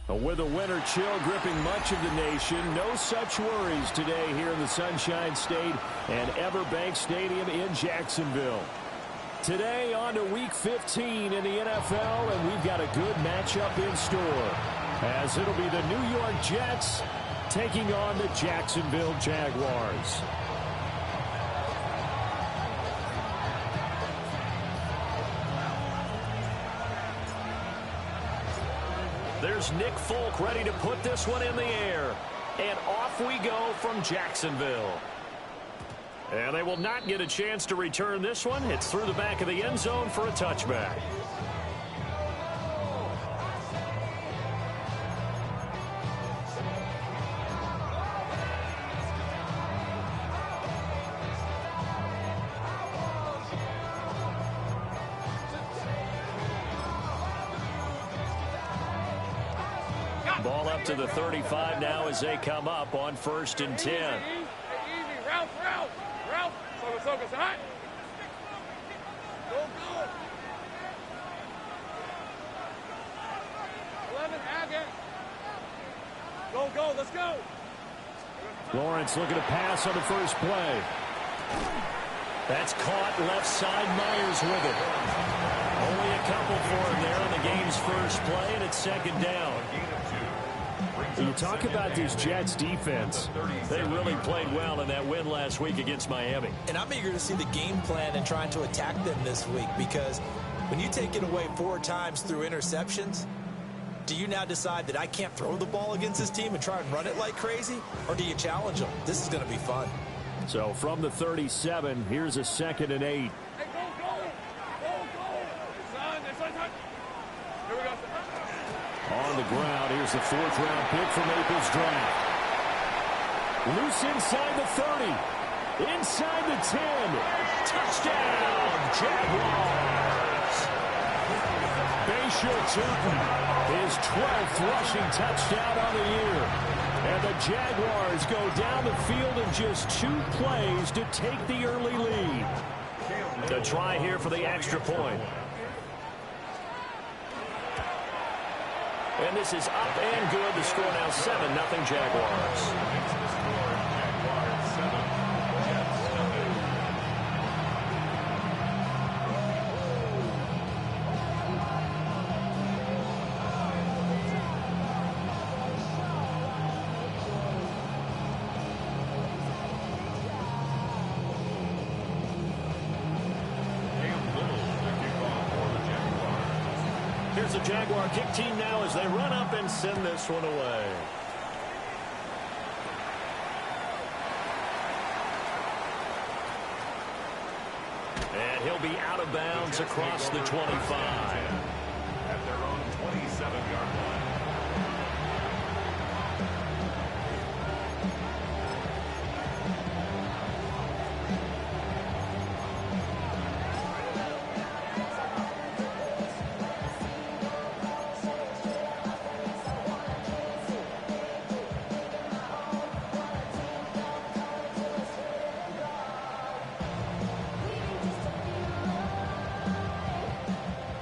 With the winter chill gripping much of the nation, no such worries today here in the Sunshine State and Everbank Stadium in Jacksonville. Today on to Week 15 in the NFL, and we've got a good matchup in store, as it'll be the New York Jets taking on the Jacksonville Jaguars. There's Nick Folk ready to put this one in the air. And off we go from Jacksonville. And they will not get a chance to return this one. It's through the back of the end zone for a touchback. Ball up to the 35 now as they come up on 1st and 10. Easy. Route. Focus. Hot. Go. 11, Agate. Go. Let's go. Lawrence looking to pass on the first play. That's caught left side. Myers with it. Only a couple for him there on the game's first play, and it's 2nd down. You talk about this Jets defense. They really played well in that win last week against Miami. And I'm eager to see the game plan and trying to attack them this week, because when you take it away 4 times through interceptions, do you now decide that I can't throw the ball against this team and try and run it like crazy? Or do you challenge them? This is going to be fun. So from the 37, here's a 2nd and 8. Hey, go. Son. Here we go. On the ground, here's the 4th-round pick from Maples draft. Loose inside the 30. Inside the 10. Touchdown, Jaguars. Bayshore Tootin, his 12th rushing touchdown on the year. And the Jaguars go down the field in just 2 plays to take the early lead. The try here for the extra point. And this is up and good. The score now 7-0 Jaguars. Here's the Jaguar kick team now as they run up and send this one away. And he'll be out of bounds across the 25. At their own 27-yard line.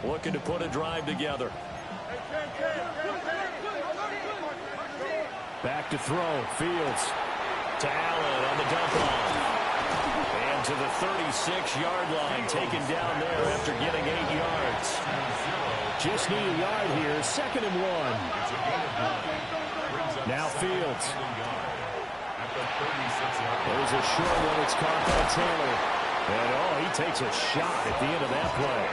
Looking to put a drive together. Back to throw. Fields to Allen on the dump off. And to the 36-yard line, taken down there after getting 8 yards. Just need a yard here. 2nd and 1. Now Fields. There's a short one. It's caught by Taylor. And he takes a shot at the end of that play.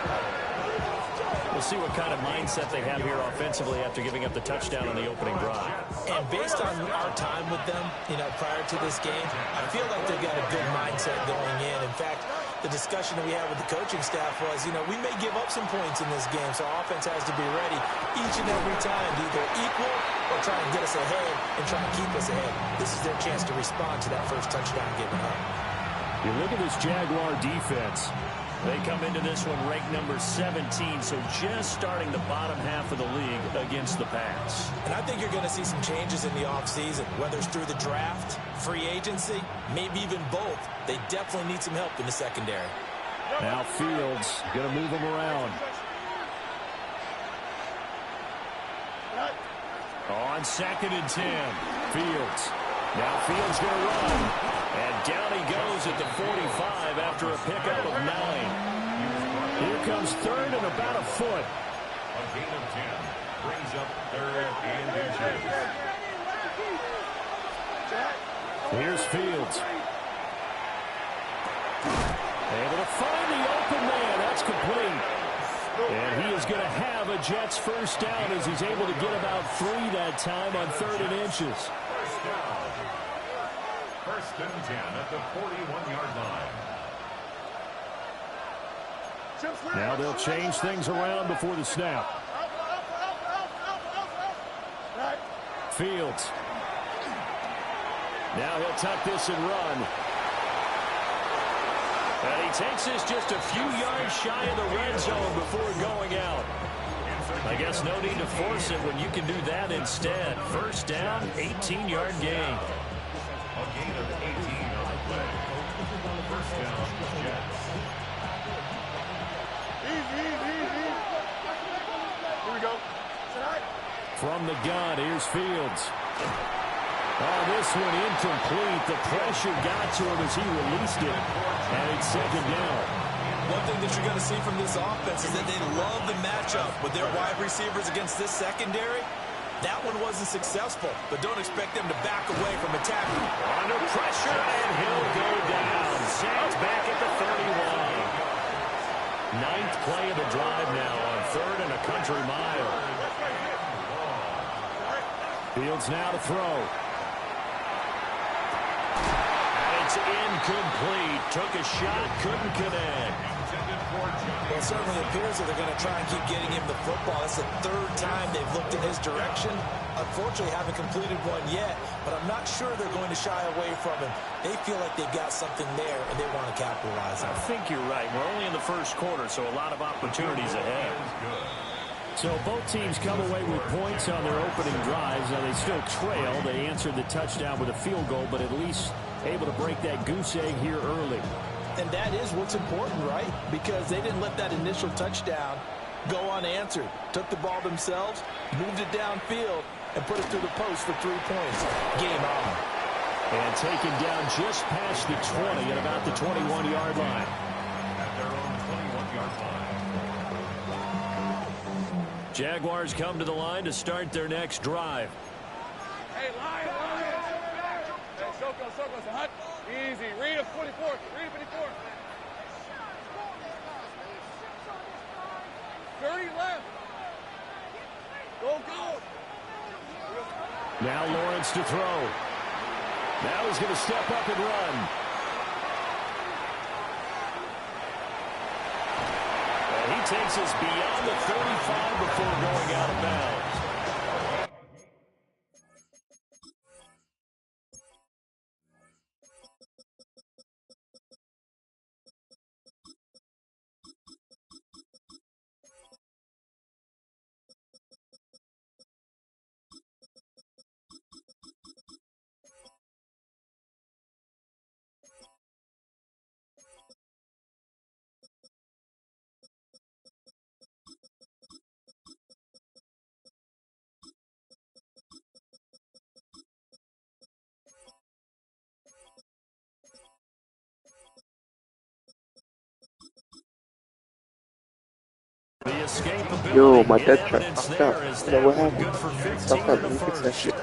We'll see what kind of mindset they have here offensively after giving up the touchdown on the opening drive. And based on our time with them, prior to this game, I feel like they've got a good mindset going in. In fact, the discussion that we had with the coaching staff was, we may give up some points in this game, so our offense has to be ready each and every time to either equal or try and get us ahead and try and keep us ahead. This is their chance to respond to that first touchdown given up. You look at this Jaguar defense. They come into this one ranked number 17, so just starting the bottom half of the league against the pass. And I think you're going to see some changes in the offseason, whether it's through the draft, free agency, maybe even both. They definitely need some help in the secondary. Now Fields going to move them around. On 2nd and 10, Fields. Now Fields going to run. And down he goes at the 45 after a pickup of 9. Here comes 3rd and about a foot. A gain of 10 brings up 3rd and inches. Here's Fields. Able to find the open man. That's complete. And he is going to have a Jets first down as he's able to get about 3 that time on 3rd and inches. First down. 1st and 10 at the 41-yard line. Now they'll change things around before the snap. Fields. Now he'll tuck this and run. And he takes this just a few yards shy of the red zone before going out. I guess no need to force it when you can do that instead. First down, 18-yard gain. A gain of 18 on the play. First down, Jets. Here we go. From the gun, here's Fields. Oh, this one incomplete. The pressure got to him as he released it. And it's 2nd down. One thing that you're going to see from this offense is that they love the matchup with their wide receivers against this secondary. That one wasn't successful, but don't expect them to back away from attacking. Under pressure, and he'll go down. Saints back at the 31. 9th play of the drive now on 3rd and a country mile. Fields now to throw. And it's incomplete. Took a shot, couldn't connect. Well, it certainly appears that they're going to try and keep getting him the football. That's the 3rd time they've looked in his direction. Unfortunately, haven't completed one yet, but I'm not sure they're going to shy away from him. They feel like they've got something there, and they want to capitalize on it. I think you're right. We're only in the first quarter, so a lot of opportunities ahead. So both teams come away with points on their opening drives. Now they still trail. They answered the touchdown with a field goal, but at least able to break that goose egg here early. And that is what's important, right? Because they didn't let that initial touchdown go unanswered. Took the ball themselves, moved it downfield, and put it through the post for 3 points. Game on. And taken down just past the 20 at about the 21-yard line. At their own 21-yard line. Jaguars come to the line to start their next drive. Hey, Lion. Hey, Soko, hut. Easy. Read a 44. Read a 54. 30 left. Go. Now Lawrence to throw. Now he's going to step up and run. And he takes us beyond the 35 before going out of bounds. Yo, my dead track fucked up. What happened? Fucked up. Let me fix that shit.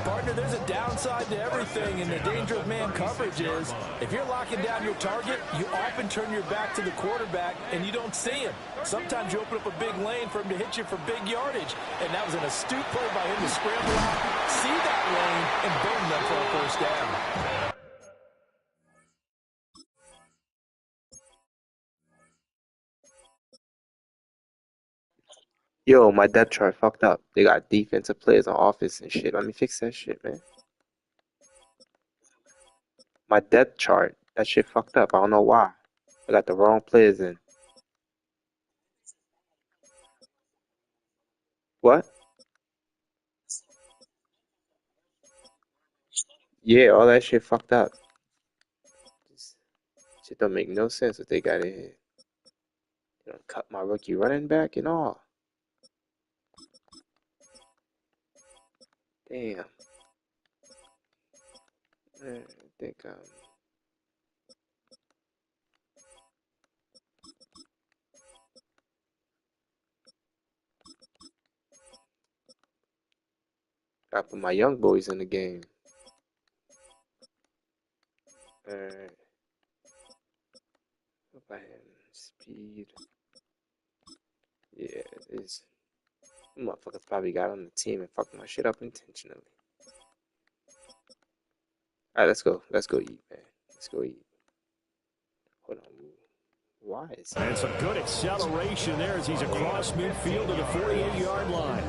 Partner, there's a downside to everything, and the danger of man coverage is if you're locking down your target, you often turn your back to the quarterback, and you don't see him. Sometimes you open up a big lane for him to hit you for big yardage, and that was an astute play by him to scramble out, see that lane, and burn them for a first down. Yo, my depth chart fucked up. They got defensive players on offense and shit. Let me fix that shit, man. My depth chart, that shit fucked up. I don't know why. I got the wrong players in. What? Yeah, all that shit fucked up. Shit don't make no sense what they got in here. They don't cut my rookie running back and all. Damn. I think I put my young boys in the game. Alright. What about him? Speed. Yeah, this motherfuckers probably got on the team and fucked my shit up intentionally. Alright, let's go. Let's go eat, man. Let's go eat. Hold on. Why is he? And some good acceleration there as he's across midfield to the 48-yard line.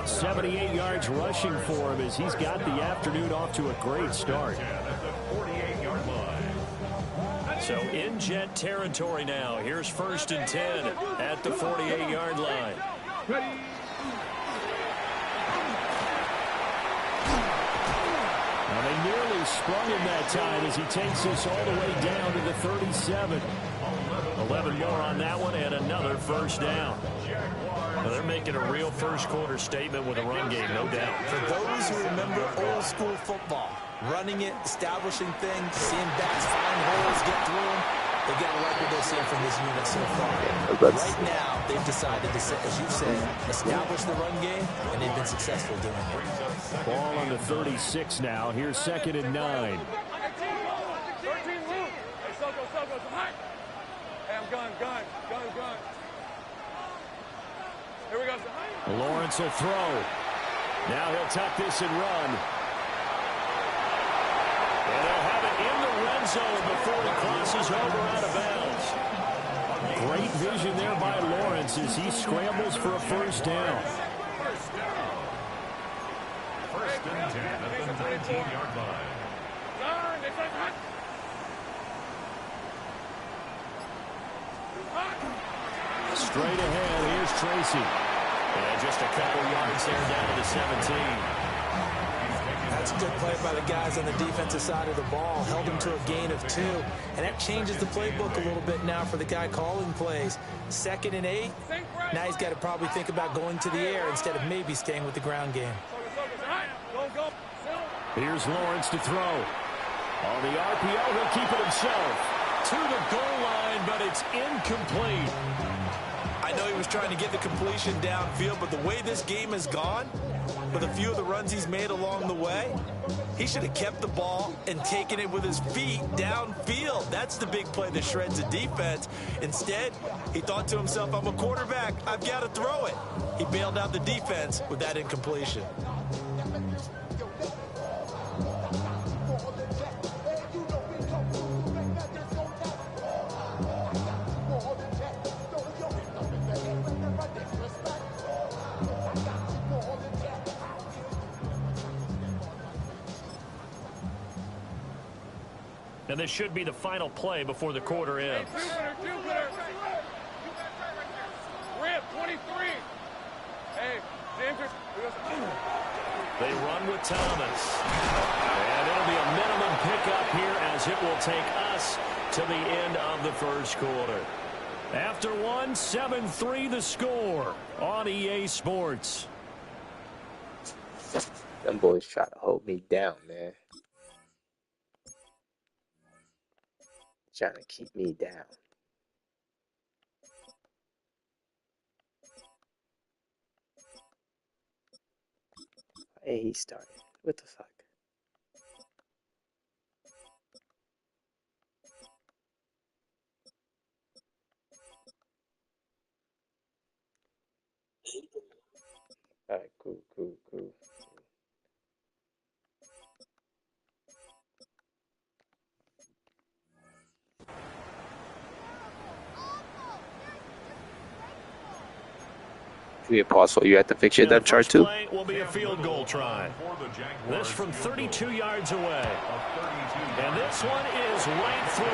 78 yards rushing for him as he's got the afternoon off to a great start. So in Jet territory now. Here's 1st and 10 at the 48-yard line. Now they nearly sprung him that time as he takes us all the way down to the 37. 11 more on that one and another 1st down. Well, they're making a real first-quarter statement with a run game, no doubt. For those who remember old-school football, running it, establishing things, seeing backs find holes, get through them, they've got to like what they're seeing from this unit so far. Right now, they've decided to, as you said, establish the run game, and they've been successful doing it. Ball on the 36 now. Here's 2nd and 9. 13 loose. Hey, Soko, hot. Hey, I'm gun. Here we go. Lawrence will throw. Now he'll tuck this and run. And they'll have it in the red zone before he crosses over out of bounds. Great vision there by Lawrence as he scrambles for a 1st down. 1st and 10 at the 19-yard line. Straight ahead, here's Tracy. And just a couple yards there down to the 17. That's a good play by the guys on the defensive side of the ball. Held him to a gain of 2. And that changes the playbook a little bit now for the guy calling plays. 2nd and 8. Now he's got to probably think about going to the air instead of maybe staying with the ground game. Here's Lawrence to throw. On the RPO, he'll keep it himself. To the goal line, but it's incomplete. I know he was trying to get the completion downfield, but the way this game has gone, with a few of the runs he's made along the way, he should have kept the ball and taken it with his feet downfield. That's the big play that shreds the defense. Instead, he thought to himself, I'm a quarterback, I've got to throw it. He bailed out the defense with that incompletion. And this should be the final play before the quarter ends. Rip, 23. Hey, James. They run with Thomas. And it'll be a minimum pickup here as it will take us to the end of the 1st quarter. After 1, 7-3 the score on EA Sports. Them boys try to hold me down, man. Trying to keep me down. Hey, he started. What the fuck? Alright, cool. You pause, so you have to fix your depth chart too. Play will be a field goal try. This from 32 yards away. And this one is right through.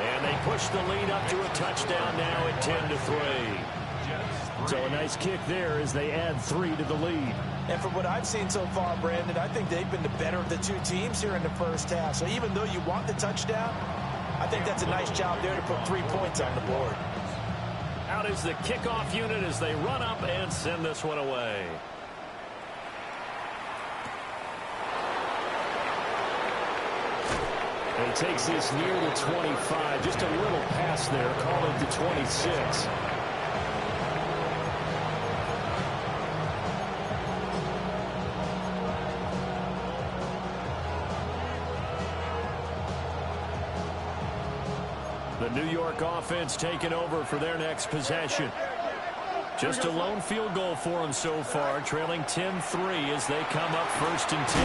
And they push the lead up to a touchdown now at 10-3. So a nice kick there as they add 3 to the lead. And from what I've seen so far, Brandon, I think they've been the better of the two teams here in the 1st half. So even though you want the touchdown, I think that's a nice job there to put 3 points on the board. Out is the kickoff unit as they run up and send this one away. takes this near the 25. Just a little pass there. Call it the 26. The New York offense taking over for their next possession. Just a lone field goal for them so far, trailing 10-3 as they come up 1st and 10.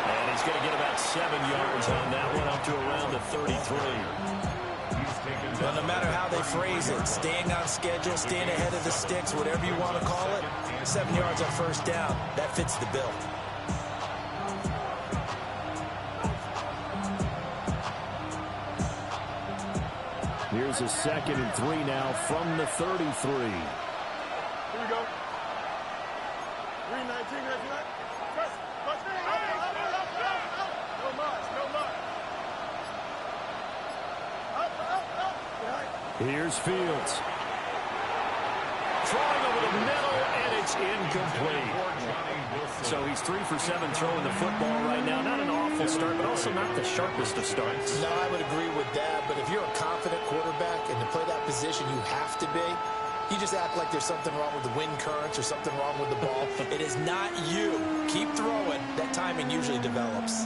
And he's going to get about 7 yards on that one, up to around the 33. Well, no matter how they phrase it, staying on schedule, staying ahead of the sticks, whatever you want to call it, 7 yards on 1st down, that fits the bill. Here's a 2nd and 3 now from the 33. Here we go. 319, press. No much. Here's Fields. Throwing over the middle, and it's incomplete. So he's 3 for 7 throwing the football right now. Not an awful start, but also not the sharpest of starts. No, I would agree with that. But if you're a confident quarterback and to play that position, you have to be. You just act like there's something wrong with the wind currents or something wrong with the ball. It is not you. Keep throwing. That timing usually develops.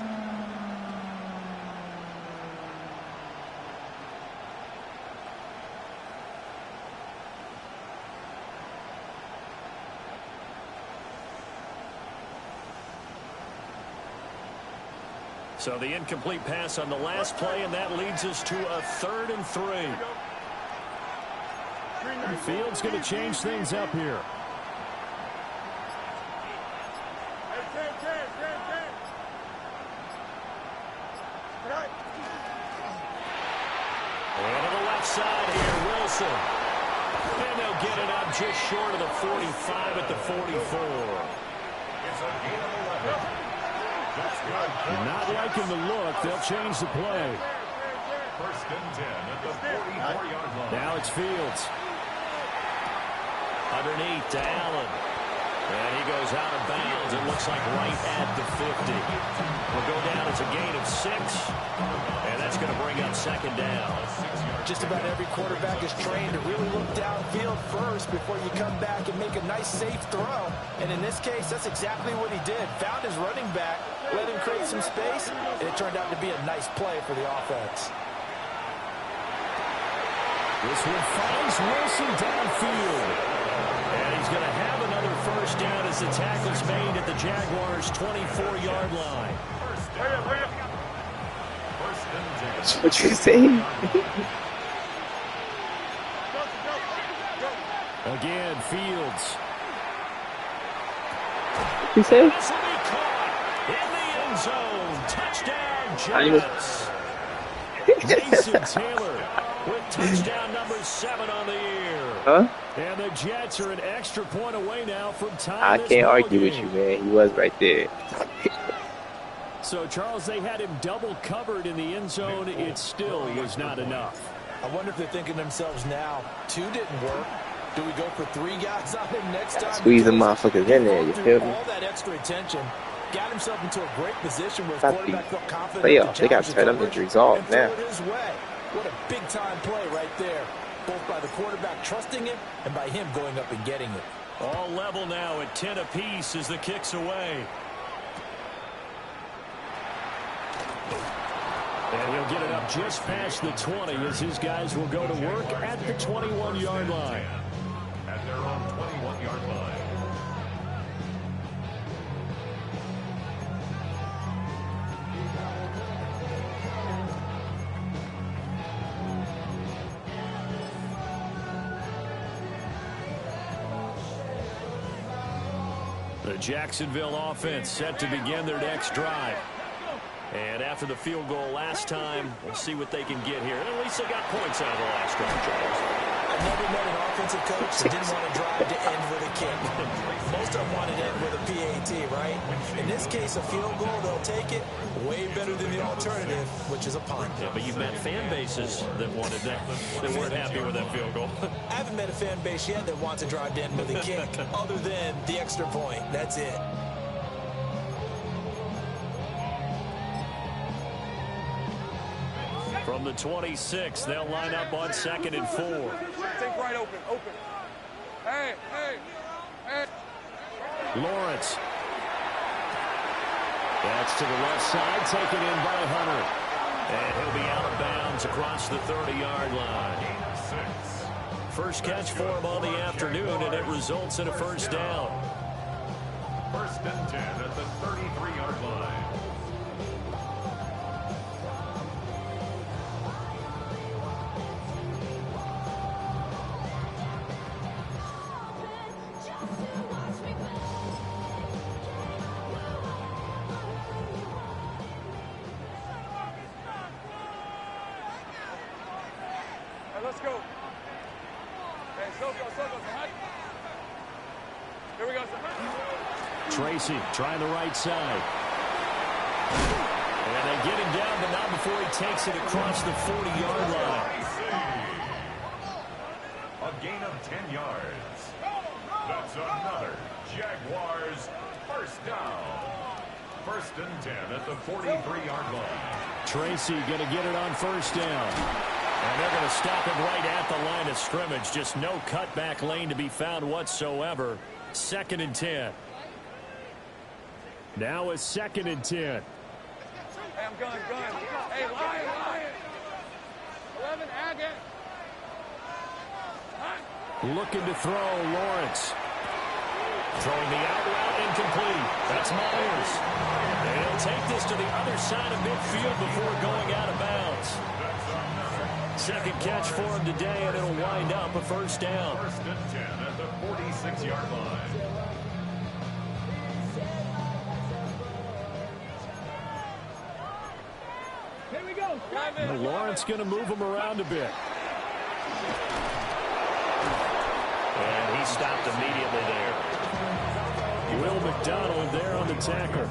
So the incomplete pass on the last play, and that leads us to a 3rd and 3. Fields going to change things up here. And to the left side here, Wilson. And they'll get it up just short of the 45 at the 44. It's a gain of 11. Not liking the look. They'll change the play. 1st and 10 at the 44-yard line. Now it's Fields. Underneath to Allen. And he goes out of bounds. It looks like right at the 50. Will go down as a gain of 6. And that's going to bring up 2nd down. Just about every quarterback is trained to really look downfield first before you come back and make a nice, safe throw. And in this case, that's exactly what he did. Found his running back, let him create some space, and it turned out to be a nice play for the offense. This one finds Wilson downfield. And he's going to have another 1st down as the tackle's made at the Jaguars' 24-yard line. That's what you saying? Again, Fields. You say? This will be caught in the end zone. Touchdown, Jets. Jason Taylor with touchdown number 7 on the year. Huh? And the Jets are an extra point away now from tying I this can't ball argue with game. you, man. He was right there. So, Charles, they had him double covered in the end zone. It still was not enough. I wonder if they're thinking to themselves now, 2 didn't work. Do we go for 3 guys on him next time? Squeeze the motherfuckers in there, you feel me? All that extra attention, got himself into a great position where his Got quarterback the felt confident. playoff. They got to turn them into resolve now. And throw it his way. What a big-time play right there, both by the quarterback trusting it and by him going up and getting it. All level now at 10 apiece as the kick's away. And he'll get it up just past the 20 as his guys will go to work at the 21-yard line. At their own 21-yard line. The Jacksonville offense set to begin their next drive. And after the field goal last time, we'll see what they can get here. And at least they got points out of the last drive, Charles. I've never met an offensive coach that didn't want to drive to end with a kick. Most of them want to end with a PAT, right? In this case, a field goal, they'll take it. Way better than the alternative, which is a punt. Yeah, but you've met fan bases that wanted that, that weren't happy with that field goal. I haven't met a fan base yet that wants to drive to end with a kick, other than the extra point. That's it. From the 26, they'll line up on 2nd and 4. Take right open. Hey. Lawrence. That's to the left side, taken in by Hunter. And he'll be out of bounds across the 30-yard line. First catch for him on the afternoon, and it results in a first down. 1st and 10 at the 33-yard line. Let's go. Hey, Soko. Here we go, Tracy trying the right side. And they get him down, but not before he takes it across the 40-yard line. A gain of 10 yards. That's another Jaguars first down. 1st and 10 at the 43-yard line. Tracy going to get it on first down. And they're going to stop him right at the line of scrimmage. Just no cutback lane to be found whatsoever. 2nd and 10. Now it's 2nd and 10. Hey, I'm gun. Hey, Lion. 11, Agate. Looking to throw, Lawrence. Throwing the out route, incomplete. That's Myers. And he'll take this to the other side of midfield before going out of bounds. Second catch for him today, and it'll wind up a first down. 1st and 10 at the 46-yard line. Here we go. Well, Lawrence going to move him around a bit. And he stopped immediately there. Will McDonald there on the tackle.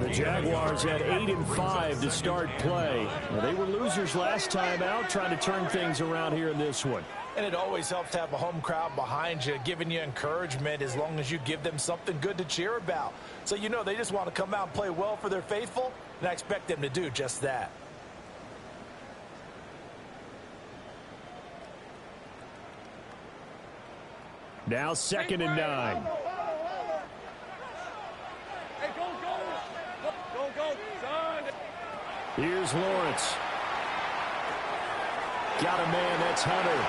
The Jaguars had 8-5 to start play. Well, they were losers last time out, trying to turn things around here in this one. And it always helps to have a home crowd behind you, giving you encouragement as long as you give them something good to cheer about. So you know they just want to come out and play well for their faithful, and I expect them to do just that. Now 2nd and 9. Hey, go, son. Here's Lawrence. Got a man, that's Hunter.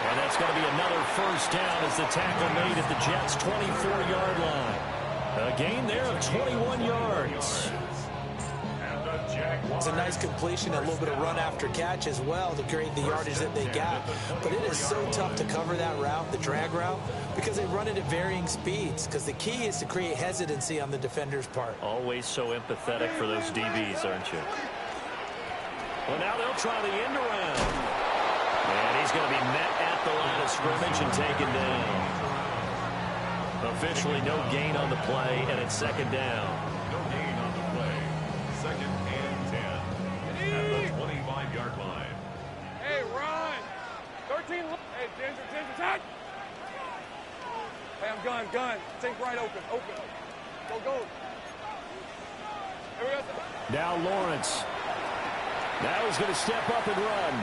And that's going to be another first down as the tackle made at the Jets' 24-yard line. A gain there of 21 yards. It's a nice completion, a little bit of run after catch as well to create the yardage that they got. But it is so tough to cover that route, the drag route, because they run it at varying speeds. Because the key is to create hesitancy on the defender's part. Always so empathetic for those DBs, aren't you? Well, now they'll try the end around. And he's going to be met at the line of scrimmage and taken down. Officially no gain on the play, and it's 2nd down. No gain on the play. 2nd and 10 at the 25-yard line. Hey, run. 13. Hey, Ginger, touch. Hey, I'm gun. Think right open. Go. Here we go. Now Lawrence. Now he's going to step up and run.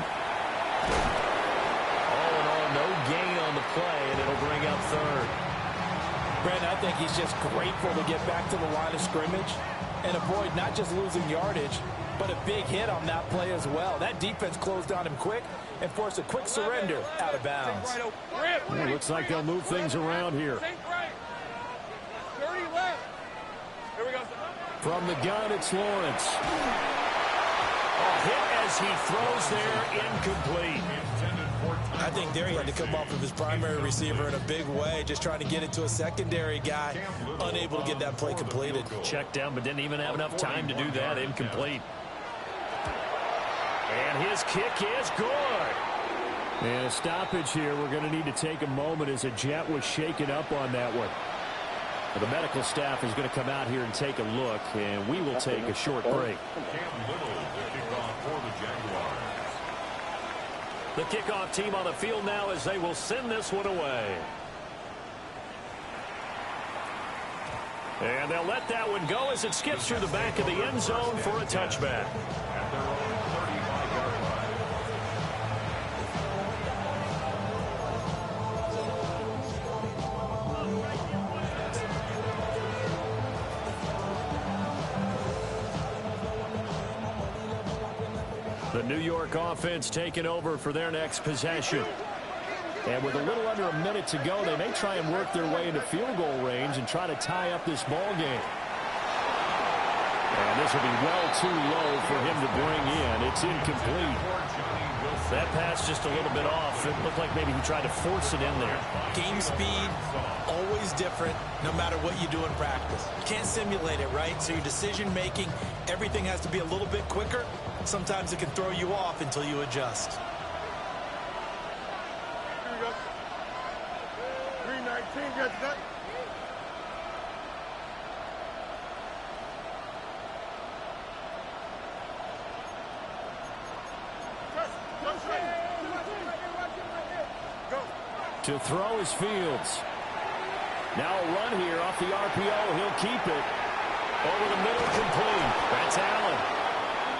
All in all, no gain on the play, and it'll bring up 3rd. Brandon, I think he's just grateful to get back to the line of scrimmage and avoid not just losing yardage, but a big hit on that play as well. That defense closed on him quick and forced a quick surrender out of bounds. Well, looks like they'll move things around here. 30 left. Here we go. From the gun, it's Lawrence. A hit as he throws there, incomplete. I think there he had to come off of his primary receiver in a big way, just trying to get it to a secondary guy, unable to get that play completed. Checked down, but didn't even have enough time to do that. Incomplete. And his kick is good. And a stoppage here. We're going to need to take a moment as a Jet was shaken up on that one. The medical staff is going to come out here and take a look, and we will take a short break. The kickoff team on the field now as they will send this one away. And they'll let that one go as it skips through the back of the end zone for a touchback. at their own 35-yard line. The New York offense taking over for their next possession. And with a little under a minute to go, they may try and work their way into field goal range and try to tie up this ball game. And this will be well too low for him to bring in. It's incomplete. That pass just a little bit off. It looked like maybe he tried to force it in there. Game speed, always different, no matter what you do in practice. You can't simulate it, right? So your decision-making, everything has to be a little bit quicker. Sometimes it can throw you off until you adjust. Here we go. 319, gets that. To throw is Fields. Now a run here off the RPO. He'll keep it. Over the middle, complete. That's Allen.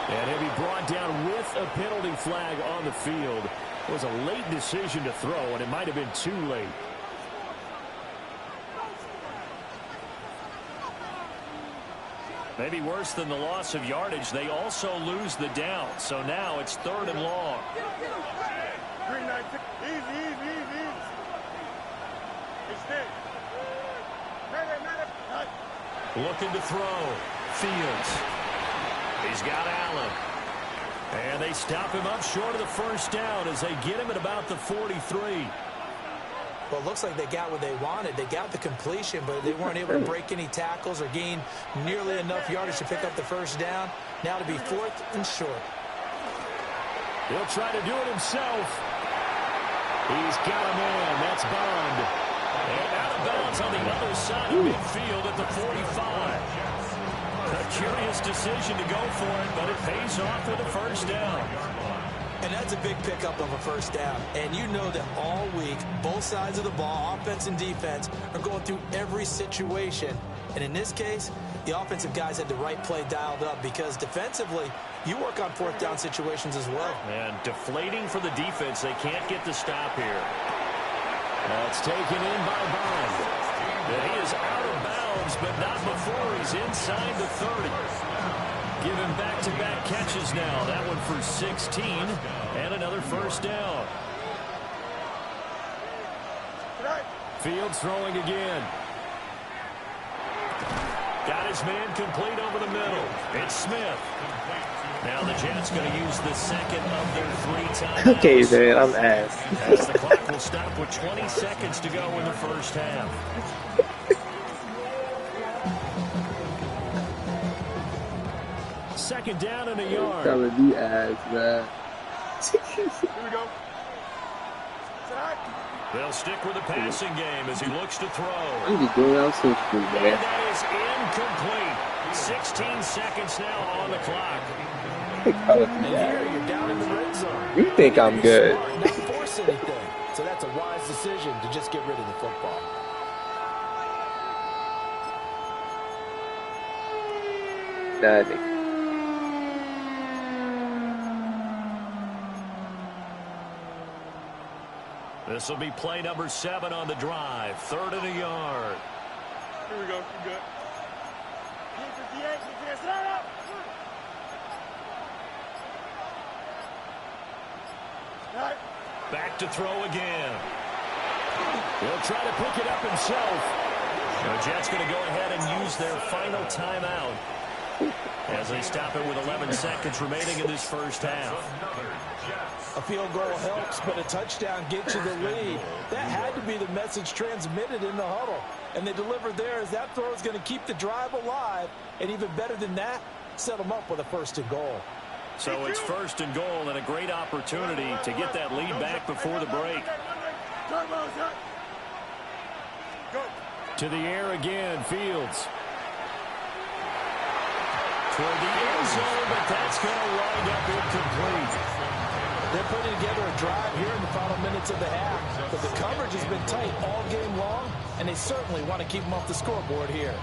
And he'll be brought down with a penalty flag on the field. It was a late decision to throw, and it might have been too late. Maybe worse than the loss of yardage, they also lose the down. So now it's 3rd and long. 319. Easy. Looking to throw. Fields. He's got Allen. And they stop him up short of the first down as they get him at about the 43. Well, it looks like they got what they wanted. They got the completion, but they weren't able to break any tackles or gain nearly enough yardage to pick up the first down. Now to be 4th and short. He'll try to do it himself. He's got a man. That's Bond. And out of bounds on the other side of midfield at the 45. A curious decision to go for it, but it pays off with a first down. And that's a big pickup of a first down. And you know that all week, both sides of the ball, offense and defense, are going through every situation. And in this case, the offensive guys had the right play dialed up because defensively, you work on 4th down situations as well. And deflating for the defense. They can't get the stop here. That's taken in by Bond. And he is out of bounds, but not before he's inside the 30. Give him back-to-back catches now. That one for 16 and another first down. Fields throwing again. Got his man complete over the middle. It's Smith. Now the Jets going to use the second of their 3 timeouts. Okay, man, I'm ass. As the clock will stop with 20 seconds to go in the first half. Second down and a yard. Telling you ass, man. Here we go. They'll stick with the passing game as he looks to throw. I'm just going out so cool, And man. that is incomplete. 16 seconds now on the clock. And here you're down in the red zone. You think I'm good? Not force anything. So that's a wise decision to just get rid of the football. Nah, nigga. This will be play number 7 on the drive. 3rd and a yard. Here we go. You good. Back to throw again. He'll try to pick it up himself. The Jets going to go ahead and use their final timeout as they stop it with 11 seconds remaining in this first half. A field goal helps, but a touchdown gets you the lead. That had to be the message transmitted in the huddle. And they delivered there as that throw is going to keep the drive alive. And even better than that, set them up with a 1st and goal. So it's 1st and goal and a great opportunity to get that lead back before the break. To the air again, Fields. Toward the end zone, but that's going to wind up incomplete. They're putting together a drive here in the final minutes of the half. But the coverage has been tight all game long, and they certainly want to keep them off the scoreboard here.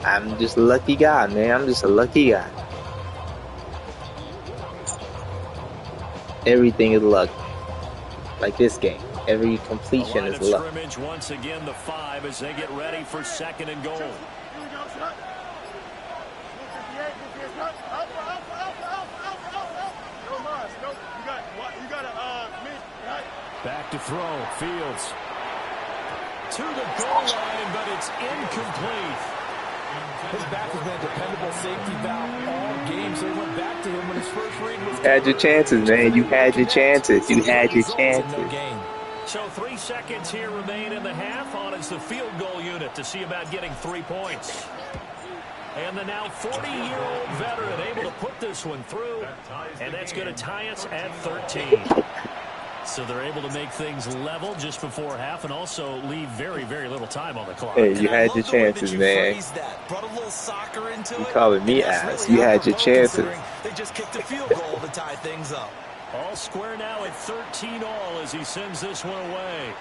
I'm just a lucky guy, man. I'm just a lucky guy. Everything is luck. Like this game. Every completion is luck. Scrimmage once again, the 5 as they get ready for 2nd and goal. Back to throw. Fields. To the goal line, but it's incomplete. His back has been a dependable safety valve all game, so he went back to him when his first read was... You had your chances, man. You had your chances. You had your chances. So 3 seconds here remain in the half. On is the field goal unit to see about getting 3 points. And the now 40-year-old veteran able to put this one through. And that's going to tie us at 13. So they're able to make things level just before half and also leave very, very little time on the clock. Hey, you had your chances, man. Brought a little soccer into you calling me ass. You had your chances. They just kicked a field goal to tie things up. All square now at 13 all as he sends this one away.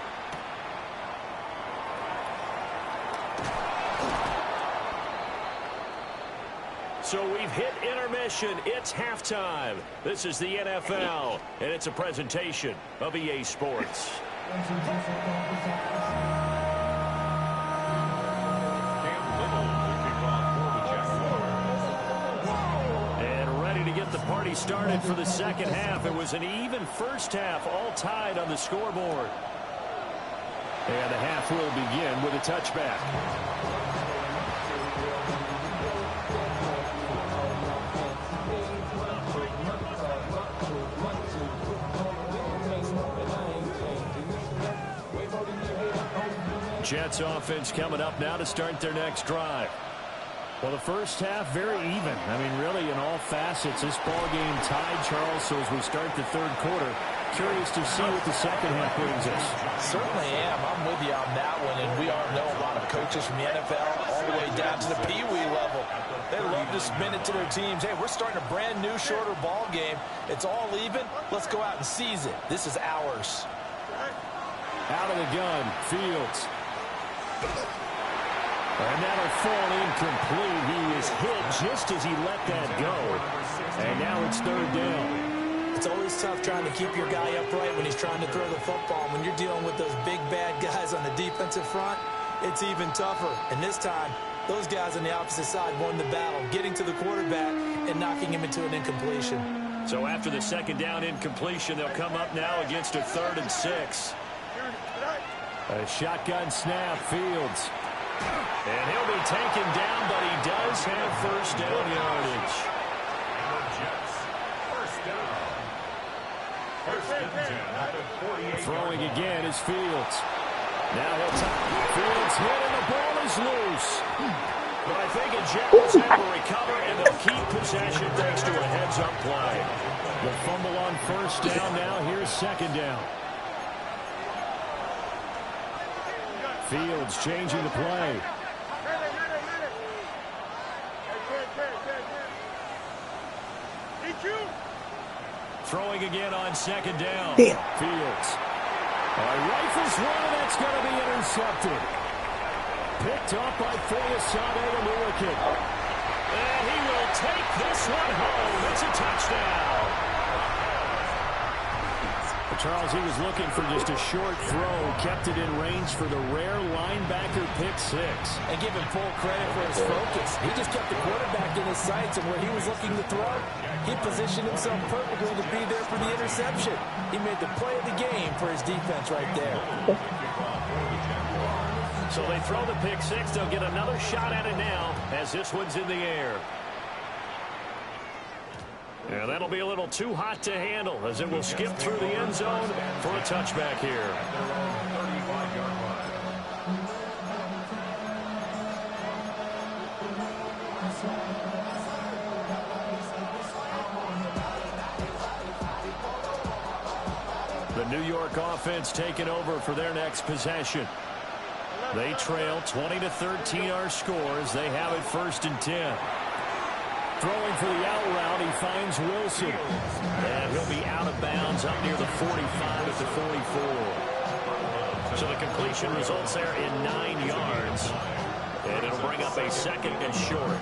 So we've hit intermission. It's halftime. This is the NFL, and it's a presentation of EA Sports. And ready to get the party started for the second half. It was an even first half, all tied on the scoreboard. And the half will begin with a touchback. Jets offense coming up now to start their next drive. Well, the first half, very even. I mean, really, in all facets, this ball game tied, Charles. So as we start the third quarter, curious to see what the second half brings us. Certainly am. I'm with you on that one. And we all know a lot of coaches from the NFL all the way down to the Pee-wee level. They love to spin it to their teams. Hey, we're starting a brand new, shorter ball game. It's all even. Let's go out and seize it. This is ours. Out of the gun, Fields. And that'll fall incomplete. He was hit just as he let that go. And now it's third down. It's always tough trying to keep your guy upright when he's trying to throw the football. When you're dealing with those big, bad guys on the defensive front, it's even tougher. And this time, those guys on the opposite side won the battle, getting to the quarterback and knocking him into an incompletion. So after the second down incompletion, they'll come up now against a 3rd and 6. A shotgun snap, Fields. And he'll be taken down, but he does have first down yardage. Throwing again is Fields. Now he'll Fields hit and the ball is loose. But I think a Jet was able to recover and they'll keep possession thanks to a heads-up play. The fumble on first down now. Here's second down. Fields changing the play. Throwing again on second down. Damn. Fields. Rifles one, that's going to be intercepted. Picked up by Foyesade Aluakin. And he will take this one home. It's a touchdown. Charles, he was looking for just a short throw, kept it in range for the rare linebacker pick 6. And give him full credit for his focus. He just kept the quarterback in his sights, and where he was looking to throw, he positioned himself perfectly to be there for the interception. He made the play of the game for his defense right there. So they throw the pick 6. They'll get another shot at it now as this one's in the air. And that'll be a little too hot to handle as it will skip through the end zone for a touchback here. The New York offense taking over for their next possession. They trail 20-13 our scores. They have it 1st and 10. Throwing for the out route, he finds Wilson. And he'll be out of bounds up near the 45 at the 44. So the completion results there in 9 yards. And it'll bring up a 2nd and short.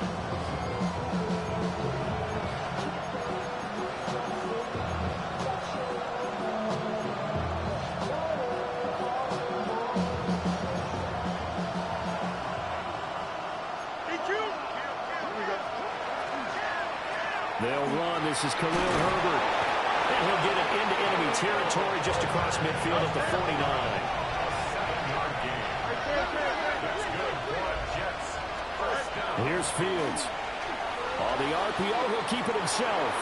They'll run. This is Khalil Herbert. And he'll get it into enemy territory just across midfield at the 49. Here's Fields. On the RPO, he'll keep it himself.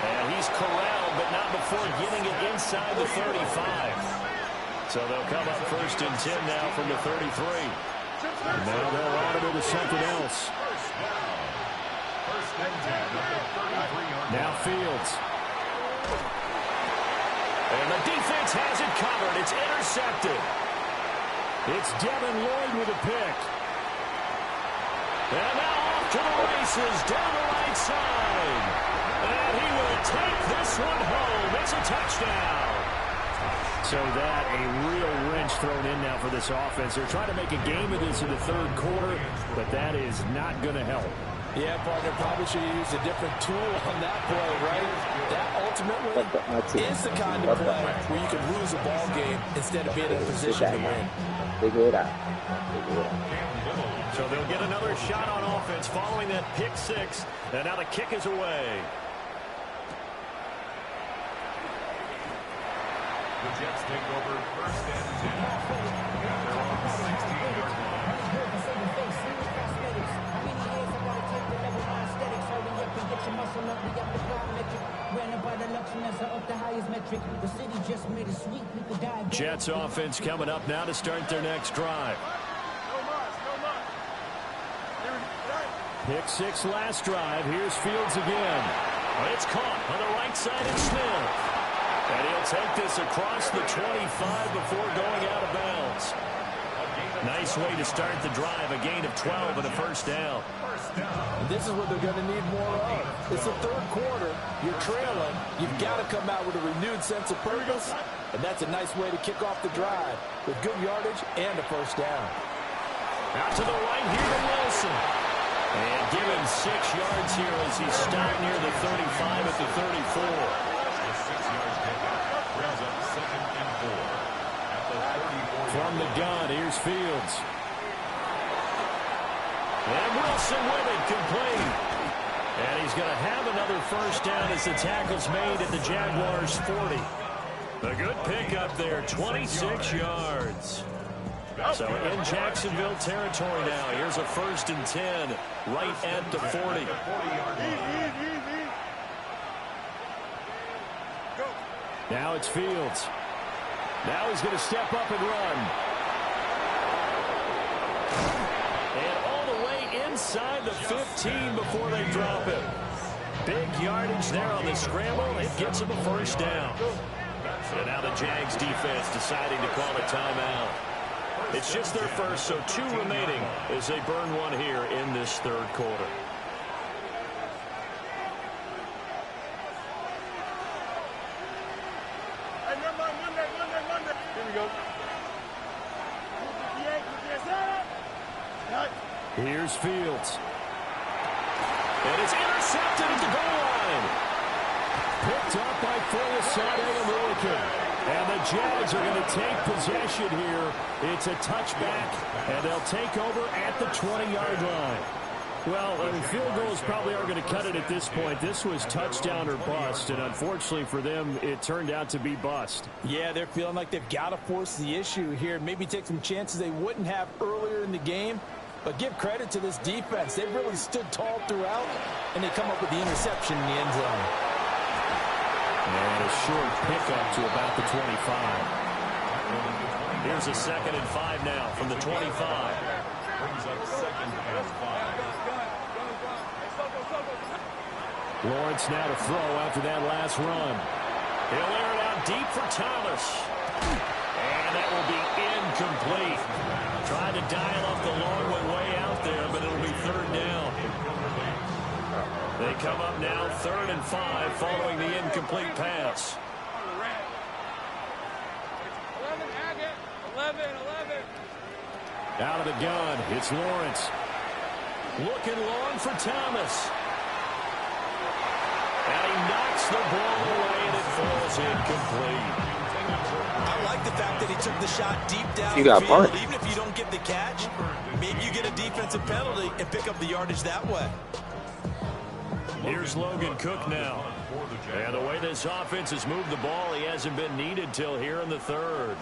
And he's corralled, but not before getting it inside the 35. So they'll come up 1st and 10 now from the 33. And now they'll audible to something else. Now Fields. And the defense has it covered. It's intercepted. It's Devin Lloyd with a pick. And now off to the races down the right side. And he will take this one home. It's a touchdown. So that, a real wrench thrown in now for this offense. They're trying to make a game of this in the 3rd quarter, but that is not going to help. Yeah, partner, probably should have used a different tool on that play, right? That ultimately is the kind of play where you can lose a ball game instead of being in a position to win. Figure it out. So they'll get another shot on offense following that pick 6. And now the kick is away. The Jets take over 1st and 10. They're on the 16-yard line. Jets offense coming up now to start their next drive. Pick 6 last drive. Here's Fields again. It's caught on the right side of Smith. And he'll take this across the 25 before going out of bounds. Nice way to start the drive. A gain of 12 and a 1st down. This is what they're going to need more of. It's the 3rd quarter. You're trailing. You've got to come out with a renewed sense of purpose. And that's a nice way to kick off the drive with good yardage and a 1st down. Out to the right here to Wilson. And give him 6 yards here as he's stopped near the 35 at the 34. From the gun, here's Fields. And Wilson with it, complete. And he's going to have another 1st down as the tackle's made at the Jaguars' 40. A good pickup there, 26 yards. So in Jacksonville territory now. Here's a 1st and 10 right at the 40. Now it's Fields. Now he's going to step up and run. And all the way inside the 15 before they drop it. Big yardage there on the scramble. It gets him a 1st down. And now the Jags defense deciding to call a timeout. It's just their 1st, so 2 remaining as they burn one here in this 3rd quarter. Here's Fields. And it's intercepted at the goal line. Picked up by Foyesade and Milliken. And the Jags are going to take possession here. It's a touchback, and they'll take over at the 20-yard line. Well, I mean, field goals probably aren't going to cut it at this point. This was touchdown or bust, and unfortunately for them, it turned out to be bust. Yeah, they're feeling like they've got to force the issue here. Maybe take some chances they wouldn't have earlier in the game. But give credit to this defense. They've really stood tall throughout, and they come up with the interception in the end zone. And a short pickup to about the 25. Here's a 2nd and 5 now from the 25. Brings up 2nd and 5. Lawrence now to throw after that last run. He'll air it out deep for Thomas. And that will be incomplete. Tried to dial up the long one way out there, but it'll be 3rd down. They come up now 3rd and 5 following the incomplete pass. Out of the gun, it's Lawrence. Looking long for Thomas. And he knocks the ball away, and it falls incomplete. I like the fact that he took the shot deep down You got field. punt. Even if you don't get the catch, maybe you get a defensive penalty and pick up the yardage that way. Here's Logan Cook now. And the way this offense has moved the ball, he hasn't been needed till here in the third.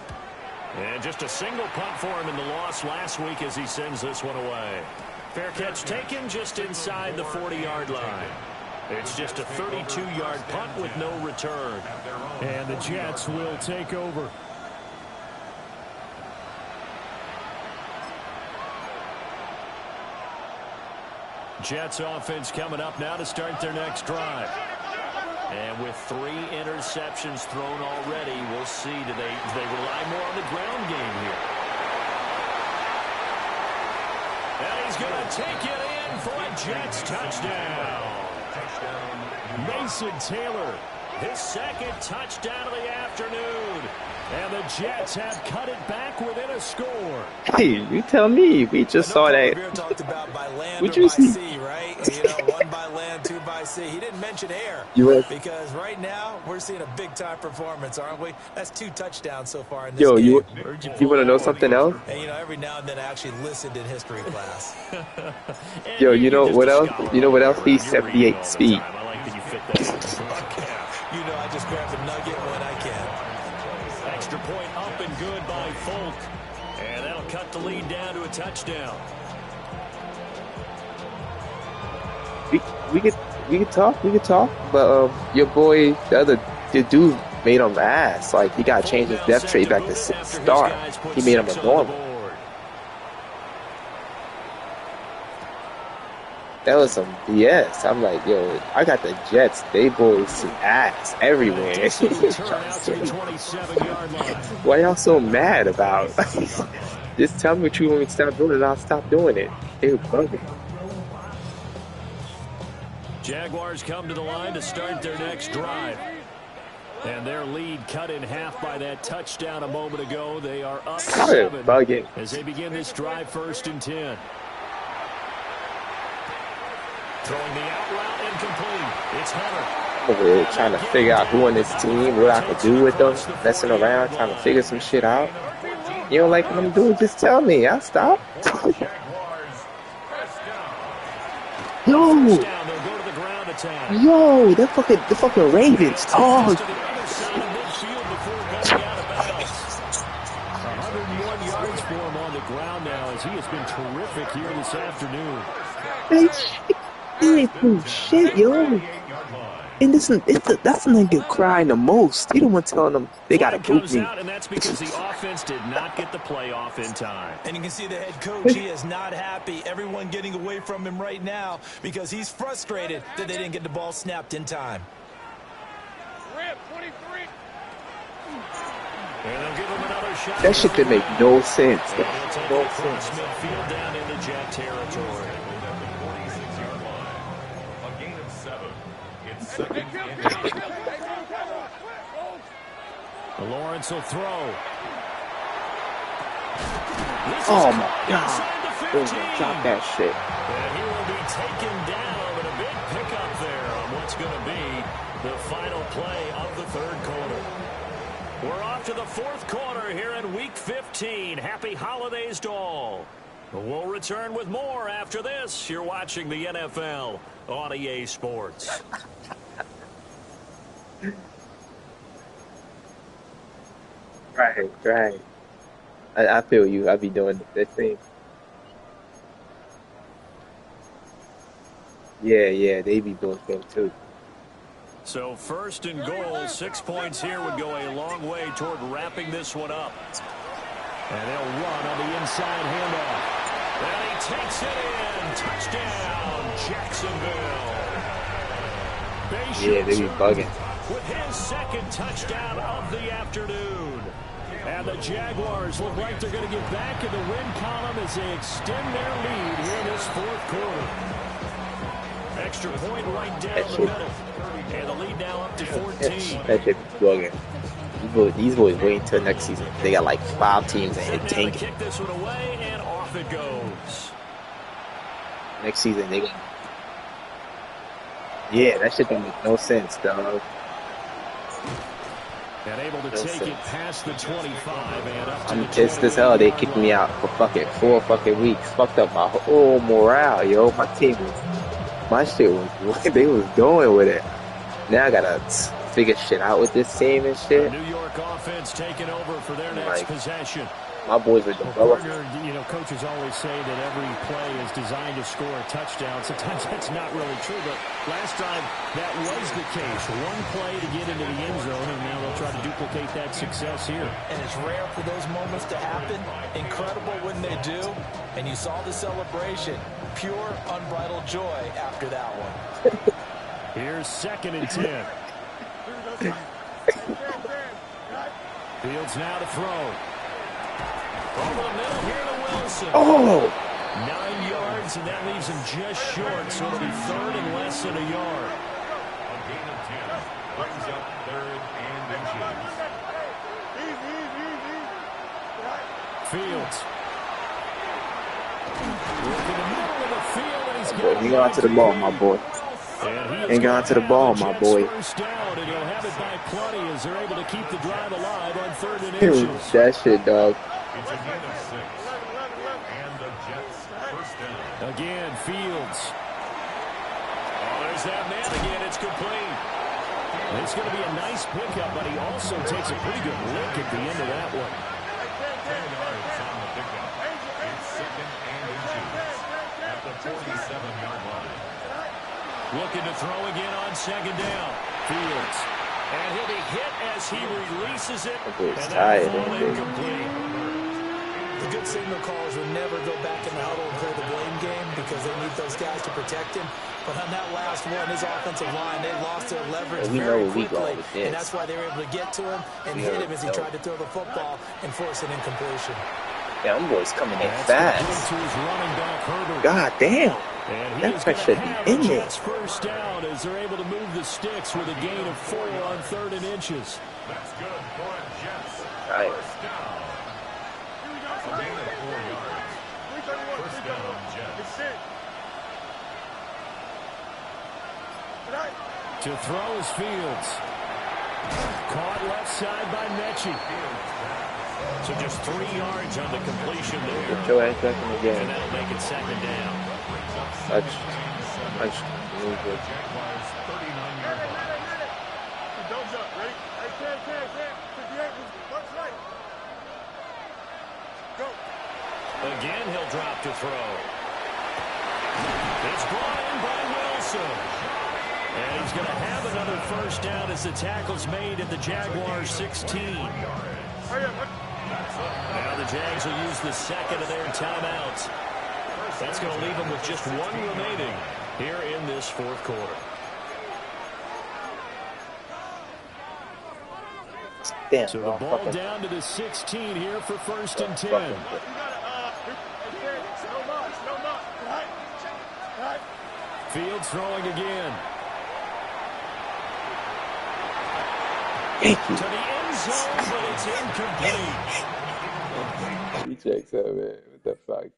And just a single punt for him in the loss last week as he sends this one away. Fair catch taken just inside the 40-yard line. It's just a 32-yard punt with no return. And the Jets will take over. Jets offense coming up now to start their next drive. And with 3 interceptions thrown already, we'll see. Do they rely more on the ground game here? And he's going to take it in for a Jets touchdown. Mason Taylor, his second touchdown of the afternoon. And the Jets have cut it back within a score. Hey, you tell me. We just saw that. Talked about by land Would or you by see? sea, right? You know, 1 by land, 2 by sea. He didn't mention air because right now we're seeing a big-time performance, aren't we? That's 2 touchdowns so far in this Yo, game. you want to know something else? And, you know, every now and then I actually listened in history class. Yo, you know what else? You know what else? He's 78 speed. I like that you fit that. You know, I just grab the nugget when I can. Extra point up and good by Folk. And that'll cut the lead down to a touchdown. We could talk, but your boy, the dude made him ass. Like, he got to change his depth trade back to start. He made him a normal. That was some BS. I'm like, yo, I got the Jets. They boys some ass everywhere. Why y'all so mad about? Just tell me what you want me to stop doing, and I'll stop doing it. They were bugging. Jaguars come to the line to start their next drive. And their lead cut in half by that touchdown a moment ago. They are up 7 bugging as they begin this drive 1st and 10. Throwing the out route incomplete. It's Hunter. Over here trying to figure out who on this team, what I could do with them, messing around, trying to figure some shit out. You don't like what I'm doing, just tell me. I'll stop. Yo, the fucking Ravens. Oh, 101 yards for him on the ground now as he has been terrific here this afternoon. They ain't do shit, yo. And that's the nigga crying the most. He the one telling them they gotta boot me. And that's because the offense did not get the playoff in time. And you can see the head coach, he is not happy. Everyone getting away from him right now because he's frustrated that they didn't get the ball snapped in time. Rip, 23. And they'll give him another shot. That shit didn't make no sense. No sense. Midfield down into Jet territory. Lawrence will throw. Oh my God. Drop that shit. And he will be taken down, but a big pickup there on what's going to be the final play of the 3rd quarter. We're off to the 4th quarter here in Week 15. Happy holidays to all. We'll return with more after this. You're watching the NFL on EA Sports. Right. I feel you. I be doing this thing. Yeah, they be doing things too. So 1st and goal, 6 points here would go a long way toward wrapping this one up. And they'll run on the inside handoff. And he takes it in. Touchdown, Jacksonville. Yeah, they be bugging. With his 2nd touchdown of the afternoon. And the Jaguars look like they're going to get back in the win column as they extend their lead here in this 4th quarter. Extra point right down the middle. And the lead now up to 14. That shit be bugging. You These boys wait until next season. They got like 5 teams ahead tanking. Kick this one away, and off it goes. Next season, they got... Yeah, that shit don't make no sense, dog. And able to take it past the 25 and up to I'm the pissed as hell. They kicked me out for fucking 4 fucking weeks. Fucked up my whole morale, yo. My shit was, they was going with it. Now I gotta figure shit out with this team and shit. New York offense taking over for their next possession. My boys are developing. Partner, coaches always say that every play is designed to score a touchdown. Sometimes that's not really true, but last time that was the case. One play to get into the end zone, and now they'll try to duplicate that success here. And it's rare for those moments to happen. Incredible when they do. And you saw the celebration. Pure, unbridled joy after that one. Here's 2nd and 10. Fields now to throw. Over the middle here to Wilson. 9 yards, and that leaves him just short, so it'll be 3rd and less than a yard. A gain of 10 brings up 3rd and inches. Fields. Look in the middle of the field, and he's got Hang on to the ball, my boy. Hang on to the ball, my boy. First down, and he'll have it by plenty as they're able to keep the drive alive on 3rd and inches. That shit, dog. It's a gain of 6. And the Jets first down. Again, Fields. Oh, there's that man again. It's complete. It's going to be a nice pickup, but he also takes a pretty good lick at the end of that one. 10 yards on the pickup. It's 2nd and inches at the 47-yard line. Looking to throw again on 2nd down. Fields. And he'll be hit as he releases it. And that'll fall incomplete. The good signal callers would never go back in the huddle and play the blame game because they need those guys to protect him. But on that last one, his offensive line, they lost their leverage very quickly. And that's why they were able to get to him and hit him as he tried to throw the football and force an incompletion. Yeah, them boys coming in fast. God damn. That should be in there. First down as they're able to move the sticks with a gain of 4 on 3rd and inches. That's good for a Jets. Right. First down. A gain of 4 yards. First down, Jets. To throw is Fields. Caught left side by Mechie. So just 3 yards on the completion there. Put your ass back in the game. And that'll make it 2nd down. Touch. Jaguars 39-yard line. Don't jump, right? I can't. 58 was what's right. Go. Again, he'll drop to throw. It's brought in by Wilson. And he's going to have another first down as the tackle's made at the Jaguars 16. Now the Jags will use the 2nd of their timeouts. That's going to leave them with just 1 remaining here in this 4th quarter. Damn, so the ball down to the 16 here for 1st and 10. Fields throwing again. Thank you. To the end zone, but it's incomplete. He checks out, man. What the fuck?